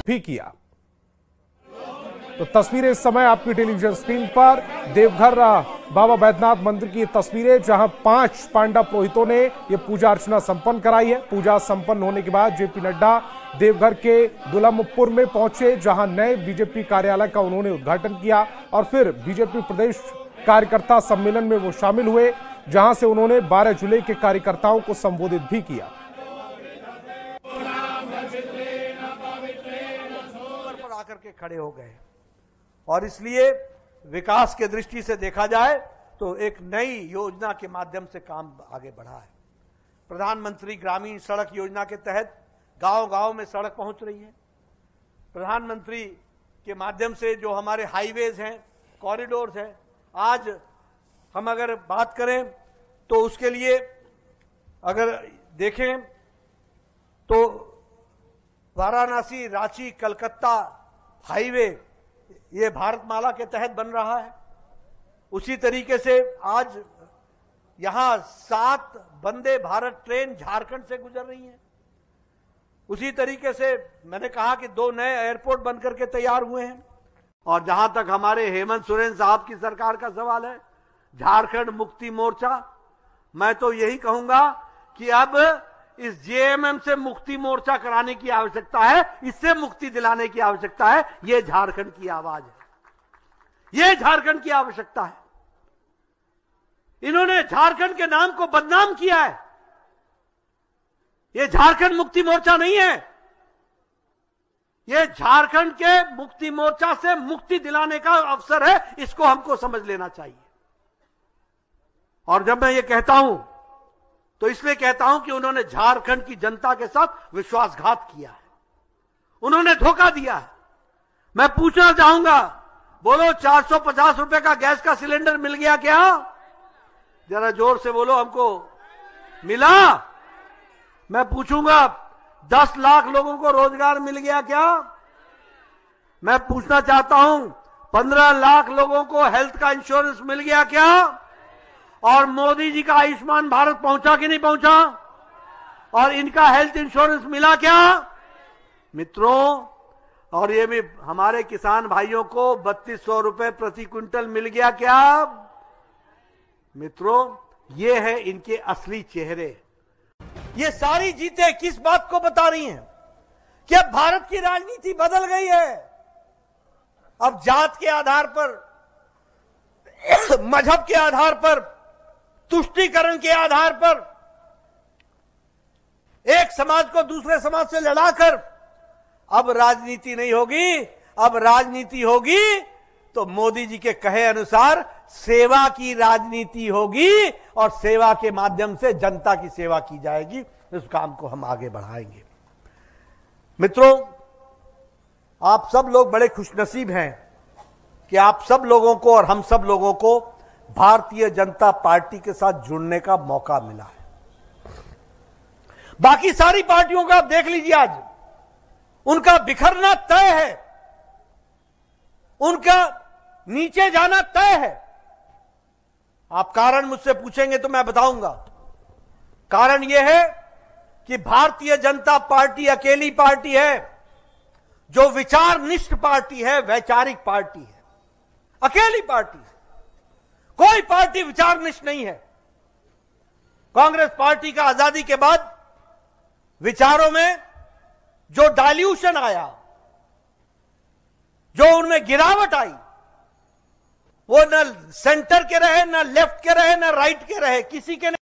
भी किया। तो तस्वीरें इस समय आपकी टेलीविजन स्क्रीन पर देवघर बाबा बैद्यनाथ मंदिर की तस्वीरें, जहां 5 पांडा पुरोहितों ने यह पूजा अर्चना संपन्न कराई है। पूजा संपन्न होने के बाद जेपी नड्डा देवघर के दुलमपुर में पहुंचे, जहां नए बीजेपी कार्यालय का उन्होंने उद्घाटन किया और फिर बीजेपी प्रदेश कार्यकर्ता सम्मेलन में वो शामिल हुए, जहां से उन्होंने 12 जुलाई के कार्यकर्ताओं को संबोधित भी किया। आकर के खड़े हो गए और इसलिए विकास के दृष्टि से देखा जाए तो एक नई योजना के माध्यम से काम आगे बढ़ा है। प्रधानमंत्री ग्रामीण सड़क योजना के तहत गांव-गांव में सड़क पहुंच रही है। प्रधानमंत्री के माध्यम से जो हमारे हाईवेज हैं, कॉरिडोर्स हैं, आज हम अगर बात करें तो उसके लिए अगर देखें तो वाराणसी, रांची, कलकत्ता हाईवे ये भारतमाला के तहत बन रहा है। उसी तरीके से आज यहां 7 वंदे भारत ट्रेन झारखंड से गुजर रही हैं। उसी तरीके से मैंने कहा कि 2 नए एयरपोर्ट बनकर के तैयार हुए हैं। और जहां तक हमारे हेमंत सोरेन साहब की सरकार का सवाल है, झारखंड मुक्ति मोर्चा, मैं तो यही कहूंगा कि अब इस जेएमएम से मुक्ति मोर्चा कराने की आवश्यकता है, इससे मुक्ति दिलाने की आवश्यकता है। यह झारखंड की आवाज है, यह झारखंड की आवश्यकता है। इन्होंने झारखंड के नाम को बदनाम किया है। यह झारखंड मुक्ति मोर्चा नहीं है, यह झारखंड के मुक्ति मोर्चा से मुक्ति दिलाने का अवसर है। इसको हमको समझ लेना चाहिए। और जब मैं ये कहता हूं तो इसलिए कहता हूं कि उन्होंने झारखंड की जनता के साथ विश्वासघात किया है, उन्होंने धोखा दिया है। मैं पूछना चाहूंगा, बोलो 450 रुपए का गैस का सिलेंडर मिल गया क्या? जरा जोर से बोलो, हमको मिला? मैं पूछूंगा, 10 लाख लोगों को रोजगार मिल गया क्या? मैं पूछना चाहता हूं, 15 लाख लोगों को हेल्थ का इंश्योरेंस मिल गया क्या? और मोदी जी का आयुष्मान भारत पहुंचा कि नहीं पहुंचा? और इनका हेल्थ इंश्योरेंस मिला क्या मित्रों? और ये भी हमारे किसान भाइयों को 3200 रुपए प्रति क्विंटल मिल गया क्या मित्रों? ये है इनके असली चेहरे। ये सारी जीतें किस बात को बता रही हैं कि अब भारत की राजनीति बदल गई है। अब जात के आधार पर, मजहब के आधार पर, तुष्टीकरण के आधार पर एक समाज को दूसरे समाज से लड़ाकर अब राजनीति नहीं होगी। अब राजनीति होगी तो मोदी जी के कहे अनुसार सेवा की राजनीति होगी और सेवा के माध्यम से जनता की सेवा की जाएगी। इस काम को हम आगे बढ़ाएंगे। मित्रों, आप सब लोग बड़े खुशनसीब हैं कि आप सब लोगों को और हम सब लोगों को भारतीय जनता पार्टी के साथ जुड़ने का मौका मिला है। बाकी सारी पार्टियों का आप देख लीजिए, आज उनका बिखरना तय है, उनका नीचे जाना तय है। आप कारण मुझसे पूछेंगे तो मैं बताऊंगा। कारण यह है कि भारतीय जनता पार्टी अकेली पार्टी है जो विचारनिष्ठ पार्टी है, वैचारिक पार्टी है, अकेली पार्टी है। कोई पार्टी विचारनिष्ठ नहीं है। कांग्रेस पार्टी का आजादी के बाद विचारों में जो डाइल्यूशन आया, जो उनमें गिरावट आई, वो न सेंटर के रहे, न लेफ्ट के रहे, न राइट के रहे, किसी के